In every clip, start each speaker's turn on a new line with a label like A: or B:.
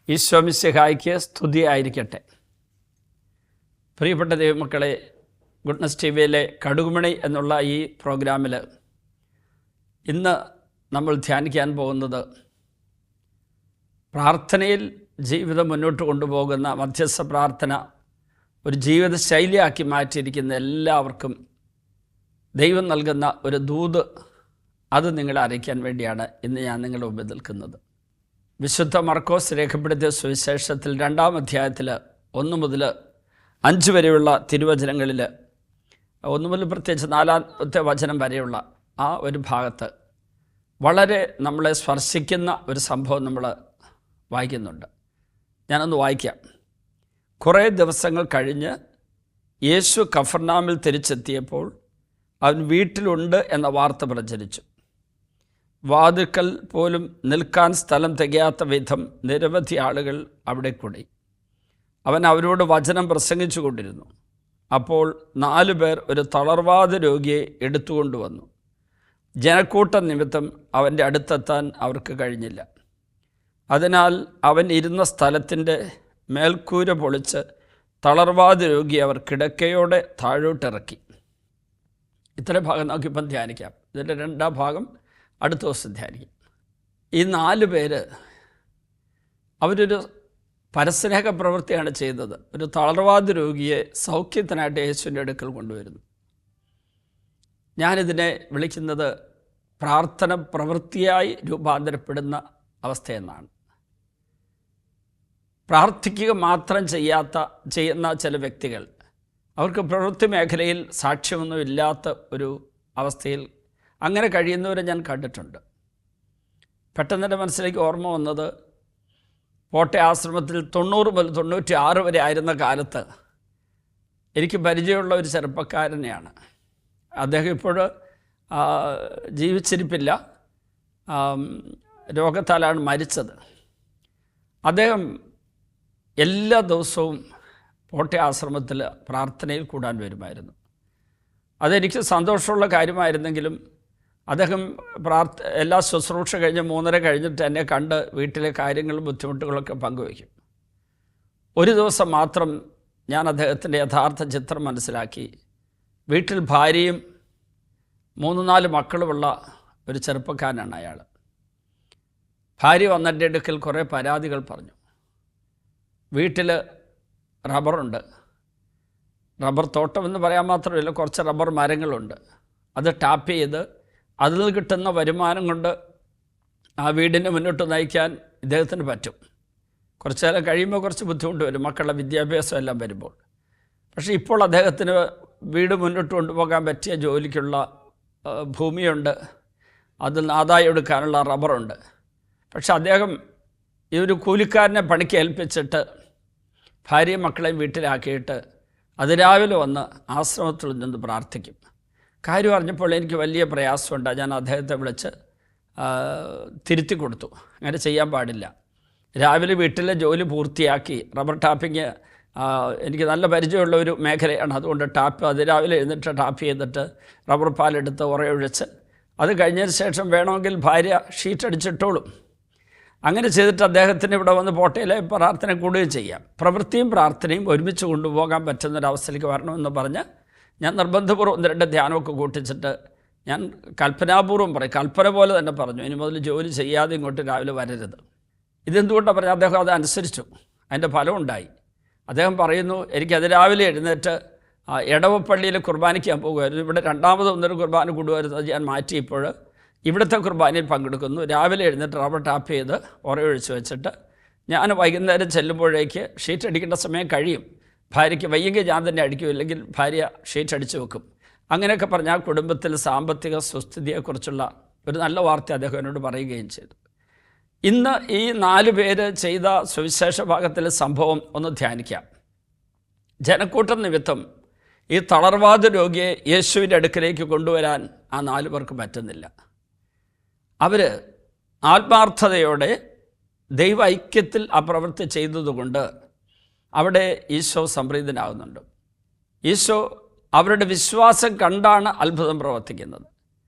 A: ഈശോ മിശിഹായ്ക്ക് സ്തുതിയായിരിക്കട്ടെ. പ്രിയപ്പെട്ട ദൈവമക്കളെ, ഗുഡ്നസ് ടി വിയിലെ കടുകുമണി എന്നുള്ള ഈ പ്രോഗ്രാമിൽ ഇന്ന് നമ്മൾ ധ്യാനിക്കാൻ പോകുന്നത് പ്രാർത്ഥനയിൽ ജീവിതം മുന്നോട്ട് കൊണ്ടുപോകുന്ന മധ്യസ്ഥ പ്രാർത്ഥന ഒരു ജീവിത ശൈലിയാക്കി മാറ്റിയിരിക്കുന്ന എല്ലാവർക്കും ദൈവം നൽകുന്ന ഒരു ദൂത്, അത് നിങ്ങളെ അറിയിക്കാൻ വേണ്ടിയാണ് ഇന്ന് ഞാൻ നിങ്ങളുടെ മുമ്പിൽ നിൽക്കുന്നത്. വിശുദ്ധ മർക്കോസ് രേഖപ്പെടുത്തിയ സുവിശേഷത്തിൽ 2-ാം അധ്യായത്തിൽ 1 മുതൽ 5 വരെയുള്ള തിരുവചനങ്ങളിൽ, 1 മുതൽ പ്രത്യേകിച്ച് 4-ാമത്തെ വചനം വരെയുള്ള ആ ഒരു ഭാഗത്ത് വളരെ നമ്മളെ സ്പർശിക്കുന്ന ഒരു സംഭവം നമ്മൾ വായിക്കുന്നുണ്ട്. ഞാനൊന്ന് വായിക്കാം. കുറേ ദിവസങ്ങൾ കഴിഞ്ഞ് യേശു കഫർനാമിൽ തിരിച്ചെത്തിയപ്പോൾ അവൻ വീട്ടിലുണ്ട് എന്ന വാർത്ത പ്രചരിച്ചു. വാതിൽക്കൽ പോലും നിൽക്കാൻ സ്ഥലം തികയാത്ത വിധം നിരവധി ആളുകൾ അവിടെ കൂടി. അവൻ അവരോട് വചനം പ്രസംഗിച്ചു കൊണ്ടിരുന്നു. അപ്പോൾ 4 പേർ ഒരു തളർവാദ രോഗിയെ എടുത്തുകൊണ്ടുവന്നു. ജനക്കൂട്ടം നിമിത്തം അവൻ്റെ അടുത്തെത്താൻ അവർക്ക് കഴിഞ്ഞില്ല. അതിനാൽ അവൻ ഇരുന്ന സ്ഥലത്തിൻ്റെ മേൽക്കൂര പൊളിച്ച് തളർവാദ രോഗിയെ അവർ കിടക്കയോടെ താഴോട്ടിറക്കി. ഇത്രയും ഭാഗം നമുക്കിപ്പം ധ്യാനിക്കാം. ഇതിൻ്റെ 2-ാം ഭാഗം അടുത്ത ദിവസം ധ്യാനിക്കും. ഈ 4 പേര് അവരൊരു പരസ്നേഹ പ്രവൃത്തിയാണ് ചെയ്തത്. ഒരു തളർവാദ രോഗിയെ സൗഖ്യത്തിനായിട്ട് യേശുവിൻ്റെ അടുക്കൽ കൊണ്ടുവരുന്നു. ഞാനിതിനെ വിളിക്കുന്നത് പ്രാർത്ഥന പ്രവൃത്തിയായി രൂപാന്തരപ്പെടുന്ന അവസ്ഥയെന്നാണ്. പ്രാർത്ഥിക്കുക മാത്രം ചെയ്യുന്ന ചില വ്യക്തികൾ, അവർക്ക് പ്രവൃത്തി മേഖലയിൽ സാക്ഷ്യമൊന്നും ഇല്ലാത്ത ഒരു അവസ്ഥയിൽ അങ്ങനെ കഴിയുന്നവരെ ഞാൻ കണ്ടിട്ടുണ്ട്. പെട്ടെന്ന് എൻ്റെ മനസ്സിലേക്ക് ഓർമ്മ വന്നത്, കോട്ടയം ആശ്രമത്തിൽ 90 മുതൽ 96 വരെ ആയിരുന്ന കാലത്ത് എനിക്ക് പരിചയമുള്ള ഒരു ചെറുപ്പക്കാരനെയാണ്. അദ്ദേഹം ഇപ്പോൾ ജീവിച്ചിരിപ്പില്ല, രോഗത്താലാണ് മരിച്ചത്. അദ്ദേഹം എല്ലാ ദിവസവും കോട്ടയം ആശ്രമത്തിൽ പ്രാർത്ഥനയിൽ കൂടാൻ വരുമായിരുന്നു. അതെനിക്ക് സന്തോഷമുള്ള കാര്യമായിരുന്നെങ്കിലും അദ്ദേഹം എല്ലാ ശുശ്രൂഷ കഴിഞ്ഞ് 3:30 കഴിഞ്ഞിട്ട് എന്നെ കണ്ട് വീട്ടിലെ കാര്യങ്ങളും ബുദ്ധിമുട്ടുകളൊക്കെ പങ്കുവയ്ക്കും. ഒരു ദിവസം മാത്രം ഞാൻ അദ്ദേഹത്തിൻ്റെ യഥാർത്ഥ ചിത്രം മനസ്സിലാക്കി. വീട്ടിൽ ഭാര്യയും 3-4 മക്കളുമുള്ള ഒരു ചെറുപ്പക്കാരനാണ് അയാൾ. ഭാര്യ വന്നെൻ്റെ അടുക്കൽ കുറേ പരാതികൾ പറഞ്ഞു. വീട്ടിൽ റബ്ബറുണ്ട്, റബ്ബർ തോട്ടമെന്ന് പറയാൻ മാത്രമല്ല, കുറച്ച് റബ്ബർ മരങ്ങളുണ്ട്. അത് ടാപ്പ് ചെയ്ത് അതിൽ കിട്ടുന്ന വരുമാനം കൊണ്ട് ആ വീടിനെ മുന്നോട്ട് നയിക്കാൻ ഇദ്ദേഹത്തിന് പറ്റും. കുറച്ച് കാലം കഴിയുമ്പോൾ കുറച്ച് ബുദ്ധിമുട്ട് വരും, മക്കളുടെ വിദ്യാഭ്യാസം എല്ലാം വരുമ്പോൾ. പക്ഷേ ഇപ്പോൾ അദ്ദേഹത്തിന് വീട് മുന്നോട്ട് കൊണ്ടുപോകാൻ പറ്റിയ ജോലിക്കുള്ള ഭൂമിയുണ്ട്, അതിൽ നിന്ന് ആദായം എടുക്കാനുള്ള റബ്ബറുണ്ട്. പക്ഷെ അദ്ദേഹം ഈ ഒരു കൂലിക്കാരനെ പണിക്ക് ഏൽപ്പിച്ചിട്ട് ഭാര്യയും മക്കളെയും വീട്ടിലാക്കിയിട്ട് അതിരാവിലെ വന്ന് ആശ്രമത്തിൽ നിന്ന് പ്രാർത്ഥിക്കും. കാര്യം അറിഞ്ഞപ്പോൾ എനിക്ക് വലിയ പ്രയാസമുണ്ട്. ഞാൻ അദ്ദേഹത്തെ വിളിച്ച് തിരുത്തി കൊടുത്തു. അങ്ങനെ ചെയ്യാൻ പാടില്ല. രാവിലെ വീട്ടിലെ ജോലി പൂർത്തിയാക്കി, റബ്ബർ ടാപ്പിങ് എനിക്ക് നല്ല പരിചയമുള്ള ഒരു മേഖലയാണ്, അതുകൊണ്ട് അതിരാവിലെ എഴുന്നിട്ട് ടാപ്പ് ചെയ്തിട്ട് റബ്ബർ പാലെടുത്ത് ഉറയൊഴിച്ച് അത് കഴിഞ്ഞതിന് ശേഷം വേണമെങ്കിൽ ഭാര്യ ഷീറ്റ് അടിച്ചിട്ടോളും. അങ്ങനെ ചെയ്തിട്ട് അദ്ദേഹത്തിന് ഇവിടെ വന്ന് പോട്ടയിലെ പ്രാർത്ഥന കൂടുകയും ചെയ്യാം. പ്രവൃത്തിയും പ്രാർത്ഥനയും ഒരുമിച്ച് കൊണ്ടുപോകാൻ പറ്റുന്നൊരവസ്ഥയിലേക്ക് വരണമെന്ന് പറഞ്ഞ് ഞാൻ നിർബന്ധപൂർവ്വം 1-2 ധ്യാനമൊക്കെ കൂട്ടിച്ചിട്ട് ഞാൻ കൽപ്പനാപൂർവ്വം പറയും, കൽപ്പന പോലെ തന്നെ പറഞ്ഞു, ഇനി മുതൽ ജോലി ചെയ്യാതെ ഇങ്ങോട്ട് രാവിലെ വരരുത്. ഇതെന്തുകൊണ്ടാണ് പറഞ്ഞത്? അദ്ദേഹം അത് അനുസരിച്ചു, അതിൻ്റെ ഫലമുണ്ടായി. അദ്ദേഹം പറയുന്നു, എനിക്ക് അതിരാവിലെ എഴുന്നേറ്റ് ഇടവപ്പള്ളിയിൽ കുർബാനയ്ക്ക് ഞാൻ പോകുമായിരുന്നു. ഇവിടെ 2-ാമത് കുർബാന കൂടുമായിരുന്നു, അത് ഞാൻ മാറ്റിയപ്പോൾ ഇവിടുത്തെ കുർബാനയിൽ പങ്കെടുക്കുന്നു. രാവിലെ എഴുന്നേറ്റ് റബ്ബർ ടാപ്പ് ചെയ്ത് ഉറയൊഴിച്ച് വെച്ചിട്ട് ഞാൻ വൈകുന്നേരം ചെല്ലുമ്പോഴേക്ക് ഷീറ്റ് അടിക്കേണ്ട സമയം കഴിയും. ഭാര്യയ്ക്ക് വയ്യെങ്കിൽ ഞാൻ തന്നെ അടിക്കും, ഇല്ലെങ്കിൽ ഭാര്യ ഷീറ്റ് അടിച്ചു വെക്കും. അങ്ങനെയൊക്കെ പറഞ്ഞ് ആ കുടുംബത്തിൽ സാമ്പത്തിക സുസ്ഥിതിയെക്കുറിച്ചുള്ള ഒരു നല്ല വാർത്ത അദ്ദേഹം എന്നോട് പറയുകയും ചെയ്തു. ഇന്ന് ഈ 4 പേര് ചെയ്ത സുവിശേഷ ഭാഗത്തിലെ സംഭവം ഒന്ന് ധ്യാനിക്കാം. ജനക്കൂട്ടം നിമിത്തം ഈ തളർവാദ രോഗിയെ യേശുവിൻ്റെ അടുക്കലേക്ക് കൊണ്ടുവരാൻ ആ 4 പേർക്ക് പറ്റുന്നില്ല. അവർ ആത്മാർത്ഥതയോടെ ദൈവ ഐക്യത്തിൽ ആ പ്രവൃത്തി ചെയ്തതുകൊണ്ട് അവിടെ ഈശോ സംപ്രീതനാകുന്നുണ്ട്. ഈശോ അവരുടെ വിശ്വാസം കണ്ടാണ് അത്ഭുതം പ്രവർത്തിക്കുന്നത്.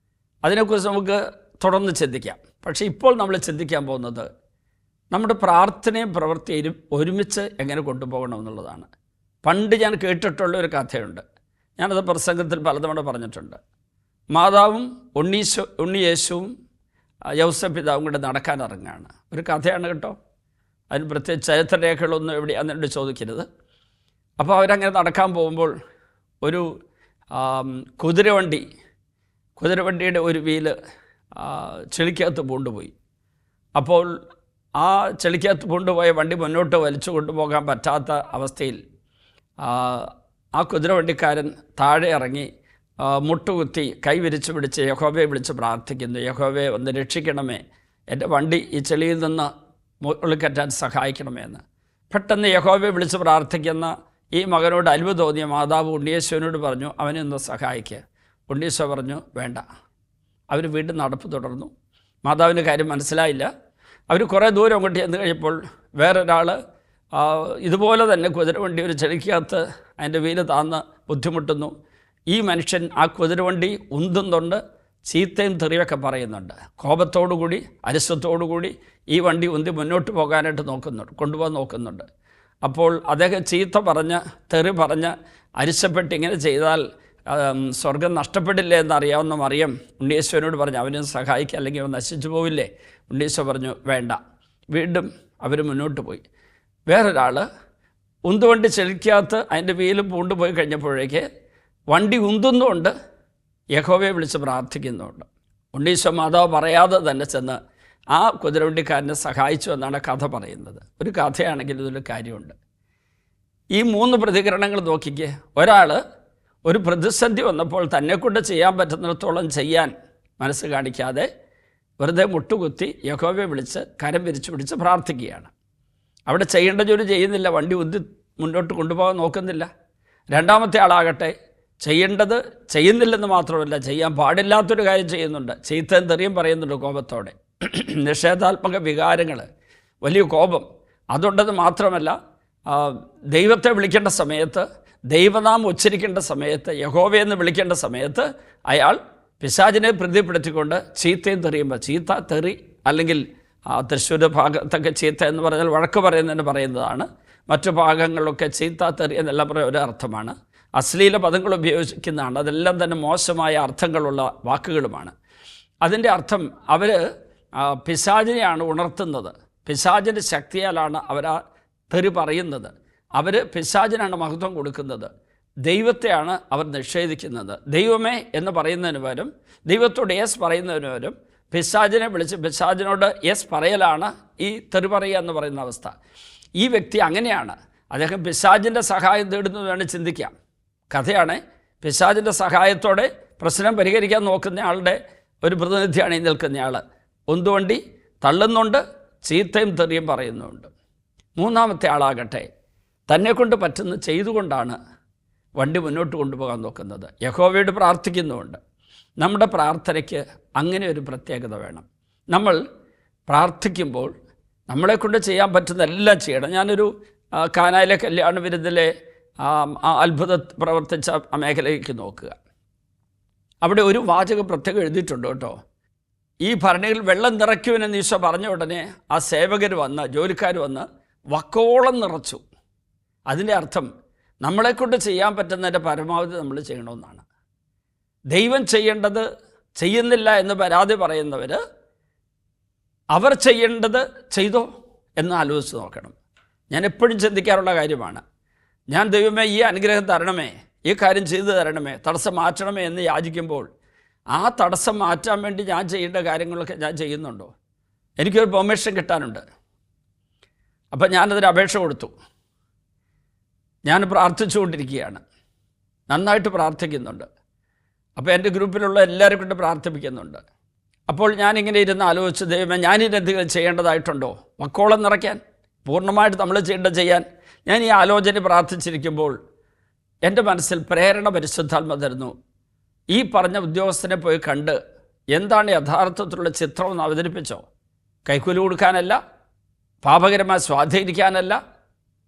A: അതിനെക്കുറിച്ച് നമുക്ക് തുടർന്ന് ചിന്തിക്കാം. പക്ഷേ ഇപ്പോൾ നമ്മൾ ചിന്തിക്കാൻ പോകുന്നത് നമ്മുടെ പ്രാർത്ഥനയും പ്രവൃത്തിയും ഒരുമിച്ച് എങ്ങനെ കൊണ്ടുപോകണമെന്നുള്ളതാണ്. പണ്ട് ഞാൻ കേട്ടിട്ടുള്ള ഒരു കഥയുണ്ട്. ഞാനത് പ്രസംഗത്തിൽ പലതവണ പറഞ്ഞിട്ടുണ്ട്. മാതാവും ഉണ്ണിയേശുവും യൗസേപ്പ് പിതാവും കൂടെ നടക്കാനിറങ്ങുകയാണ്. ഒരു കഥയാണ് കേട്ടോ. അതിന് പ്രത്യേകിച്ച് ചരിത്രരേഖകളൊന്നും എവിടെയാണെന്നുണ്ട് ചോദിക്കരുത്. അപ്പോൾ അവരങ്ങനെ നടക്കാൻ പോകുമ്പോൾ ഒരു കുതിരവണ്ടിയുടെ ഒരു വീല് ചെളിക്കകത്ത് പൂണ്ടുപോയി. അപ്പോൾ ആ ചെളിക്കകത്ത് പൂണ്ടുപോയ വണ്ടി മുന്നോട്ട് വലിച്ചു കൊണ്ടുപോകാൻ പറ്റാത്ത അവസ്ഥയിൽ ആ കുതിരവണ്ടിക്കാരൻ താഴെ ഇറങ്ങി മുട്ടുകുത്തി കൈ വിരിച്ചു പിടിച്ച് യഹോവയെ വിളിച്ച് പ്രാർത്ഥിക്കുന്നു. യഹോവയെ ഒന്ന് രക്ഷിക്കണമേ, എൻ്റെ വണ്ടി ഈ ചെളിയിൽ നിന്ന് മുകളിൽക്കറ്റാൻ സഹായിക്കണമേ എന്ന്. പെട്ടെന്ന് യഹോവയെ വിളിച്ച് പ്രാർത്ഥിക്കുന്ന ഈ മകനോട് അത്ഭുതം തോന്നിയ മാതാവ് ഉണ്ണിയേശുവിനോട് പറഞ്ഞു, അവനെ ഒന്ന് സഹായിക്കുക. ഉണ്ണിയേശു പറഞ്ഞു വേണ്ട. അവർ വീണ്ടും നടപ്പ് തുടർന്നു. മാതാവിൻ്റെ കാര്യം മനസ്സിലായില്ല. അവർ കുറേ ദൂരം അങ്ങോട്ട് ചെന്ന് കഴിയുമ്പോൾ വേറൊരാൾ ഇതുപോലെ തന്നെ കുതിരവണ്ടി ഒരു ചെളിക്കകത്ത് അതിൻ്റെ വീല് താന്ന് ബുദ്ധിമുട്ടുന്നു. ഈ മനുഷ്യൻ ആ കുതിരവണ്ടി ഉന്തുന്നുണ്ട്, ചീത്തയും തെറിയൊക്കെ പറയുന്നുണ്ട്. കോപത്തോടുകൂടി അരിശത്തോടുകൂടി ഈ വണ്ടി ഉന്തി മുന്നോട്ട് പോകാനായിട്ട് കൊണ്ടുപോകാൻ നോക്കുന്നുണ്ട്. അപ്പോൾ അദ്ദേഹം ചീത്ത പറഞ്ഞ് തെറി പറഞ്ഞ് അരിശപ്പെട്ട് ഇങ്ങനെ ചെയ്താൽ സ്വർഗം നഷ്ടപ്പെടില്ലേ എന്നറിയാവുന്ന മറിയം ഉണ്ണിയേശുവിനോട് പറഞ്ഞു അവനെ സഹായിക്കുക, അല്ലെങ്കിൽ അവൻ നശിച്ചു പോവില്ലേ. ഉണ്ണിയേശു പറഞ്ഞു വേണ്ട. വീണ്ടും അവർ മുന്നോട്ട് പോയി. വേറൊരാൾ ഉന്തുവണ്ടി ചെളിക്കകത്ത് അതിൻ്റെ വീലും പൂണ്ടുപോയി കഴിഞ്ഞപ്പോഴേക്ക് വണ്ടി ഉന്തുന്നുകൊണ്ട് യഹോവയെ വിളിച്ച് പ്രാർത്ഥിക്കുന്നുണ്ട്. ഉണ്ണീശോ മാതാവ് പറയാതെ തന്നെ ചെന്ന് ആ കുതിരവണ്ടിക്കാരനെ സഹായിച്ചു എന്നാണ് കഥ പറയുന്നത്. ഒരു കഥയാണെങ്കിൽ ഇതിലൊരു കാര്യമുണ്ട്. ഈ 3 പ്രതികരണങ്ങൾ നോക്കിക്കേ. ഒരാൾ ഒരു പ്രതിസന്ധി വന്നപ്പോൾ തന്നെക്കൊണ്ട് ചെയ്യാൻ പറ്റുന്നിടത്തോളം ചെയ്യാൻ മനസ്സ് കാണിക്കാതെ വെറുതെ മുട്ടുകുത്തി യഹോവയെ വിളിച്ച് കരം വിരിച്ചു പിടിച്ച് പ്രാർത്ഥിക്കുകയാണ്. അവിടെ ചെയ്യേണ്ട ജോലി ചെയ്യുന്നില്ല, വണ്ടി ഉന്തി മുന്നോട്ട് കൊണ്ടുപോകാൻ നോക്കുന്നില്ല. രണ്ടാമത്തെ ആളാകട്ടെ ചെയ്യേണ്ടത് ചെയ്യുന്നില്ലെന്ന് മാത്രമല്ല, ചെയ്യാൻ പാടില്ലാത്തൊരു കാര്യം ചെയ്യുന്നുണ്ട്. ചീത്തയും തെറിയും പറയുന്നുണ്ട് കോപത്തോടെ. നിഷേധാത്മക വികാരങ്ങൾ, വലിയ കോപം അതുണ്ടെന്ന് മാത്രമല്ല, ദൈവത്തെ വിളിക്കേണ്ട സമയത്ത്, ദൈവനാമം ഉച്ചരിക്കേണ്ട സമയത്ത്, യഹോവയെന്ന് വിളിക്കേണ്ട സമയത്ത് അയാൾ പിശാചിനെ പ്രതിപ്പെടുത്തിക്കൊണ്ട് ചീത്തയും തെറിയുമ്പോൾ, ചീത്ത തെറി അല്ലെങ്കിൽ തൃശ്ശൂർ ഭാഗത്തൊക്കെ ചീത്ത എന്ന് പറഞ്ഞാൽ വഴക്ക് പറയുന്നതിന് പറയുന്നതാണ്. മറ്റു ഭാഗങ്ങളിലൊക്കെ ചീത്ത തെറി എന്നെല്ലാം പറയുന്ന ഒരർത്ഥമാണ്. അശ്ലീല പദങ്ങൾ ഉപയോഗിക്കുന്നതാണ്. അതെല്ലാം തന്നെ മോശമായ അർത്ഥങ്ങളുള്ള വാക്കുകളുമാണ്. അതിൻ്റെ അർത്ഥം അവർ പിശാചിനെയാണ് ഉണർത്തുന്നത്. പിശാചിൻ്റെ ശക്തിയാലാണ് അവരാ തെറി പറയുന്നത്. അവർ പിശാചിനാണ് മഹത്വം കൊടുക്കുന്നത്. ദൈവത്തെയാണ് അവർ നിഷേധിക്കുന്നത്. ദൈവമേ എന്ന് പറയുന്നതിന് പകരം, ദൈവത്തോട് യെസ് പറയുന്നതിന് പകരം പിശാചിനെ വിളിച്ച് പിശാചിനോട് യെസ് പറയലാണ് ഈ തെറി പറയുക എന്ന് പറയുന്ന അവസ്ഥ. ഈ വ്യക്തി അങ്ങനെയാണ്. അദ്ദേഹം പിശാചിൻ്റെ സഹായം തേടുന്നത് വേണം ചിന്തിക്കാം. കഥയാണ്. പിശാചിൻ്റെ സഹായത്തോടെ പ്രശ്നം പരിഹരിക്കാൻ നോക്കുന്ന ആളുടെ ഒരു പ്രതിനിധിയാണ് ഈ നിൽക്കുന്നയാൾ. ഉന്തുവണ്ടി തള്ളുന്നുണ്ട്, ചീത്തയും തെറിയും പറയുന്നുണ്ട്. മൂന്നാമത്തെ ആളാകട്ടെ തന്നെക്കൊണ്ട് പറ്റുന്ന ചെയ്തുകൊണ്ടാണ് വണ്ടി മുന്നോട്ട് കൊണ്ടുപോകാൻ നോക്കുന്നത്. യഹോവയോട് പ്രാർത്ഥിക്കുന്നുമുണ്ട്. നമ്മുടെ പ്രാർത്ഥനയ്ക്ക് അങ്ങനെ ഒരു പ്രത്യേകത വേണം. നമ്മൾ പ്രാർത്ഥിക്കുമ്പോൾ നമ്മളെക്കൊണ്ട് ചെയ്യാൻ പറ്റുന്ന എല്ലാം ചെയ്യണം. ഞാനൊരു കാനായിലെ കല്യാണ വിരുന്നിലെ അത്ഭുതം പ്രവർത്തിച്ച ആ മേഖലയ്ക്ക് നോക്കുക. അവിടെ ഒരു വാചകം പ്രത്യേകം എഴുതിയിട്ടുണ്ട് കേട്ടോ. ഈ ഭരണിയിൽ വെള്ളം നിറയ്ക്കുമെന്ന് ഈശോ പറഞ്ഞ ഉടനെ ആ സേവകർ വന്ന്, ജോലിക്കാർ വന്ന് വക്കോളം നിറച്ചു. അതിൻ്റെ അർത്ഥം നമ്മളെക്കൊണ്ട് ചെയ്യാൻ പറ്റുന്നതിൻ്റെ പരമാവധി നമ്മൾ ചെയ്യണമെന്നാണ്. ദൈവം ചെയ്യേണ്ടത് ചെയ്യുന്നില്ല എന്ന് പരാതി പറയുന്നവർ അവർ ചെയ്യേണ്ടത് ചെയ്തോ എന്ന് ആലോചിച്ച് നോക്കണം. ഞാൻ എപ്പോഴും ചിന്തിക്കാറുള്ള കാര്യമാണ്. ഞാൻ ദൈവമേ ഈ അനുഗ്രഹം തരണമേ, ഈ കാര്യം ചെയ്തു തരണമേ, തടസ്സം മാറ്റണമേ എന്ന് യാചിക്കുമ്പോൾ ആ തടസ്സം മാറ്റാൻ വേണ്ടി ഞാൻ ചെയ്യേണ്ട കാര്യങ്ങളൊക്കെ ഞാൻ ചെയ്യുന്നുണ്ടോ? എനിക്കൊരു പെർമിഷൻ കിട്ടാനുണ്ട്. അപ്പം ഞാനതിന് അപേക്ഷ കൊടുത്തു. ഞാൻ പ്രാർത്ഥിച്ചുകൊണ്ടിരിക്കുകയാണ്, നന്നായിട്ട് പ്രാർത്ഥിക്കുന്നുണ്ട്. അപ്പോൾ എൻ്റെ ഗ്രൂപ്പിലുള്ള എല്ലാവരും കൊണ്ട് പ്രാർത്ഥിപ്പിക്കുന്നുണ്ട്. അപ്പോൾ ഞാനിങ്ങനെ ഇരുന്ന് ആലോചിച്ച്, ദൈവമേ ഞാനിതെന്തെങ്കിലും ചെയ്യേണ്ടതായിട്ടുണ്ടോ? വക്കോളം നിറയ്ക്കാൻ, പൂർണ്ണമായിട്ട് നമ്മൾ ചെയ്യാൻ ഞാൻ ഈ ആലോചന പ്രാർത്ഥിച്ചിരിക്കുമ്പോൾ എൻ്റെ മനസ്സിൽ പ്രേരണ പരിശുദ്ധാത്മ തരുന്നു. ഈ പറഞ്ഞ ഉദ്യോഗസ്ഥനെ പോയി കണ്ട് എന്താണ് യഥാർത്ഥത്തിലുള്ള ചിത്രമെന്ന് അവതരിപ്പിച്ചോ. കൈക്കൂലി കൊടുക്കാനല്ല, പാപകരമായി സ്വാധീനിക്കാനല്ല,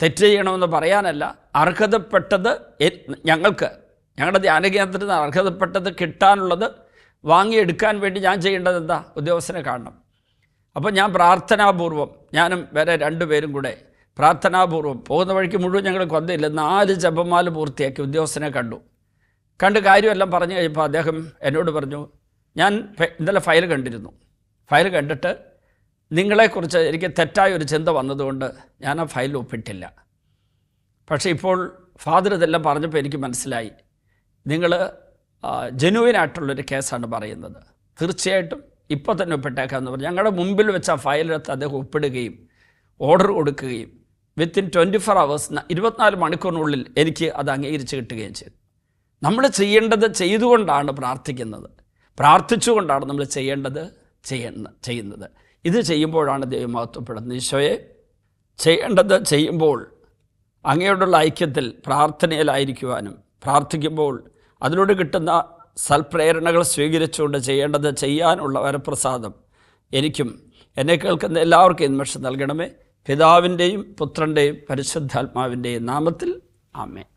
A: തെറ്റ് ചെയ്യണമെന്ന് പറയാനല്ല, അർഹതപ്പെട്ടത് ഞങ്ങളുടെ ധ്യാനകേന്ദ്രത്തിന് അർഹതപ്പെട്ടത് കിട്ടാനുള്ളത് വാങ്ങിയെടുക്കാൻ വേണ്ടി ഞാൻ ചെയ്യേണ്ടത് എന്താ? ഉദ്യോഗസ്ഥനെ കാണണം. അപ്പോൾ ഞാൻ പ്രാർത്ഥനാപൂർവം ഞാനും വേറെ 2 പേരും കൂടെ പ്രാർത്ഥനാപൂർവ്വം പോകുന്ന വഴിക്ക് മുഴുവൻ ഞങ്ങൾ കൊന്തയില്ല 4 ജപമാല പൂർത്തിയാക്കി ഉദ്യോഗസ്ഥനെ കണ്ട് കാര്യമെല്ലാം പറഞ്ഞു കഴിയുമ്പോൾ അദ്ദേഹം എന്നോട് പറഞ്ഞു, ഞാൻ ഇന്നലെ ഫയൽ കണ്ടിരുന്നു. ഫയൽ കണ്ടിട്ട് നിങ്ങളെക്കുറിച്ച് എനിക്ക് തെറ്റായൊരു ചിന്ത വന്നതുകൊണ്ട് ഞാൻ ആ ഫയൽ ഒപ്പിട്ടില്ല. പക്ഷേ ഇപ്പോൾ ഫാദർ ഇതെല്ലാം പറഞ്ഞപ്പോൾ എനിക്ക് മനസ്സിലായി, നിങ്ങൾ ജെനുവിനായിട്ടുള്ളൊരു കേസാണ് പറയുന്നത്. തീർച്ചയായിട്ടും ഇപ്പോൾ തന്നെ ഒപ്പിട്ടേക്കാമെന്ന് പറഞ്ഞു. ഞങ്ങളുടെ മുമ്പിൽ വെച്ച് ആ ഫയലെടുത്ത് അദ്ദേഹം ഒപ്പിടുകയും ഓർഡർ കൊടുക്കുകയും വിത്തിൻ 24 hours 24 മണിക്കൂറിനുള്ളിൽ എനിക്ക് അത് അംഗീകരിച്ച് കിട്ടുകയും ചെയ്തു. നമ്മൾ ചെയ്യേണ്ടത് ചെയ്തുകൊണ്ടാണ് പ്രാർത്ഥിക്കുന്നത്, പ്രാർത്ഥിച്ചുകൊണ്ടാണ് നമ്മൾ ചെയ്യുന്നത്. ഇത് ചെയ്യുമ്പോഴാണ് ദൈവം മഹത്വപ്പെടുന്നത്. ഈശോയെ, ചെയ്യേണ്ടത് ചെയ്യുമ്പോൾ അങ്ങയോടുള്ള ഐക്യത്തിൽ പ്രാർത്ഥനയിലായിരിക്കുവാനും പ്രാർത്ഥിക്കുമ്പോൾ അതിലൂടെ കിട്ടുന്ന സൽപ്രേരണകൾ സ്വീകരിച്ചുകൊണ്ട് ചെയ്യേണ്ടത് ചെയ്യാനുള്ള വരപ്രസാദം എനിക്കും എന്നെ കേൾക്കുന്ന എല്ലാവർക്കും നിമിഷം നൽകണമേ. പിതാവിൻ്റെയും പുത്രൻ്റെയും പരിശുദ്ധാത്മാവിൻ്റെയും നാമത്തിൽ ആമേൻ.